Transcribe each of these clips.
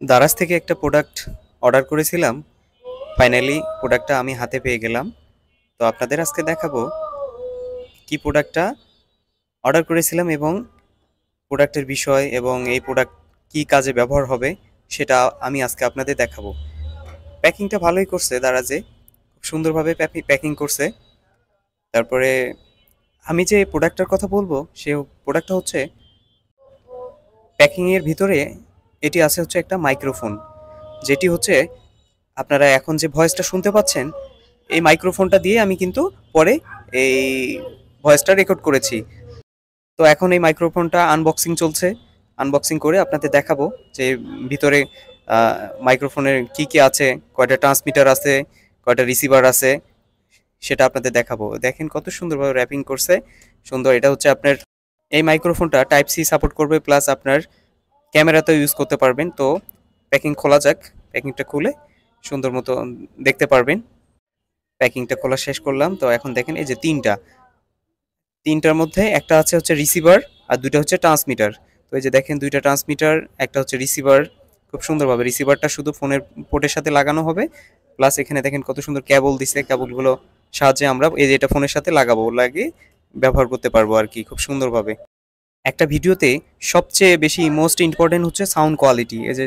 দারাজ থেকে একটা product order করেছিলাম। ফাইনালি প্রোডাক্টটা আমি হাতে পেয়ে গেলাম। তো আপনাদের আজকে দেখাবো কি প্রোডাক্টটা অর্ডার করেছিলাম এবং প্রোডাক্টের বিষয় এবং এই প্রোডাক্ট কি কাজে ব্যবহার হবে সেটা আমি আজকে আপনাদের দেখাবো। প্যাকিংটা ভালোই করছে দারাজে, খুব সুন্দরভাবে প্যাকিং করছে। তারপরে আমি যে প্রোডাক্টটার কথা বলবো সে প্রোডাক্টটা হচ্ছে প্যাকিংয়ের ভিতরে এটি আছে হচ্ছে একটা মাইক্রোফোন, যেটি হচ্ছে আপনারা এখন যে ভয়েসটা শুনতে পাচ্ছেন এই মাইক্রোফোনটা দিয়ে আমি কিন্তু পরে এই ভয়েসটা রেকর্ড করেছি। তো এখন এই মাইক্রোফোনটা আনবক্সিং চলছে। আনবক্সিং করে আপনাদের দেখাবো যে ভিতরে মাইক্রোফোনের কি কি আছে, কয়টা ট্রান্সমিটার আছে, কয়টা রিসিভার আছে, সেটা আপনাদের দেখাবো। দেখেন কত সুন্দরভাবে র্যাপিং করছে, সুন্দর। এটা হচ্ছে আপনার এই মাইক্রোফোনটা টাইপ সি সাপোর্ট করবে, প্লাস আপনার ক্যামেরাতেও ইউজ করতে পারবেন। তো প্যাকিং খোলা যাক, প্যাকিংটা খুলে সুন্দর মতো দেখতে পারবেন। প্যাকিংটা খোলা শেষ করলাম। তো এখন দেখেন এই যে তিনটার মধ্যে একটা আছে হচ্ছে রিসিভার আর দুইটা হচ্ছে ট্রান্সমিটার। তো এই যে দেখেন দুইটা ট্রান্সমিটার, একটা হচ্ছে রিসিভার। খুব সুন্দরভাবে রিসিভারটা শুধু ফোনের পোর্টের সাথে লাগানো হবে, প্লাস এখানে দেখেন কত সুন্দর কেবল দিছে। কেবলগুলো সাহায্যে আমরা এই যে এটা ফোনের সাথে লাগাবো, লাগিয়ে ব্যবহার করতে পারবো আর কি খুব সুন্দরভাবে। একটা ভিডিওতে সবচেয়ে বেশি মোস্ট ইম্পর্টেন্ট হচ্ছে সাউন্ড কোয়ালিটি। এই যে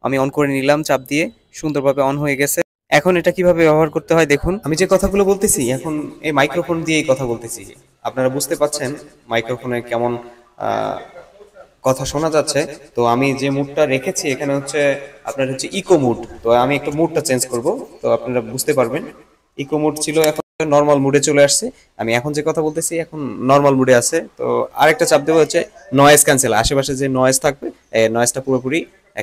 আমি অন করে নিলাম চাপ দিয়ে, সুন্দরভাবে অন হয়ে গেছে। এখন এটা কিভাবে ব্যবহার করতে হয় দেখুন। আমি যে কথাগুলো বলতেছি এখন এই মাইক্রোফোন দিয়েই কথা বলতেছি। আপনারা বুঝতে পাচ্ছেন মাইক্রোফোনে কেমন আহ, কথা শোনা যাচ্ছে। তো আমি যে মুডটা রেখেছি এখানে হচ্ছে আপনার হচ্ছে ইকো মুড। তো আমি একটু মুডটা চেঞ্জ করব, তো আপনারা বুঝতে পারবেন। ইকো মুড ছিল, এখন নর্মাল মুডে চলে আসছে। আমি এখন যে কথা বলতেছি এখন নর্মাল মুডে আছে। তো আরেকটা চাপ দেবো হচ্ছে নয়েজ ক্যান্সেল, আশেপাশে যে নয়েজ থাকবে এই নয়েজটা পুরোপুরি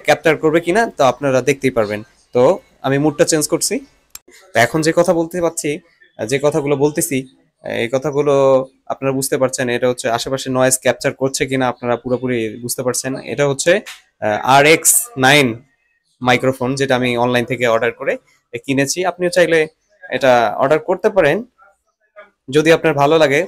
ক্যাপচার করবে কিনা তো আপনারা দেখতেই পারবেন। তো আমি মুডটা চেঞ্জ করছি। তো এখন যে কথা বলতে পারছি, যে কথাগুলো বলতেছি, এই কথাগুলো আপনারা বুঝতে পারছেন। এটা হচ্ছে আশেপাশে নয়েজ ক্যাপচার করছে কিনা আপনারা পুরোপুরি বুঝতে পারছেন। এটা হচ্ছে RX9 মাইক্রোফোন, যেটা আমি অনলাইন থেকে অর্ডার করে কিনেছি। আপনিও চাইলে এটা অর্ডার করতে পারেন যদি আপনার ভালো লাগে।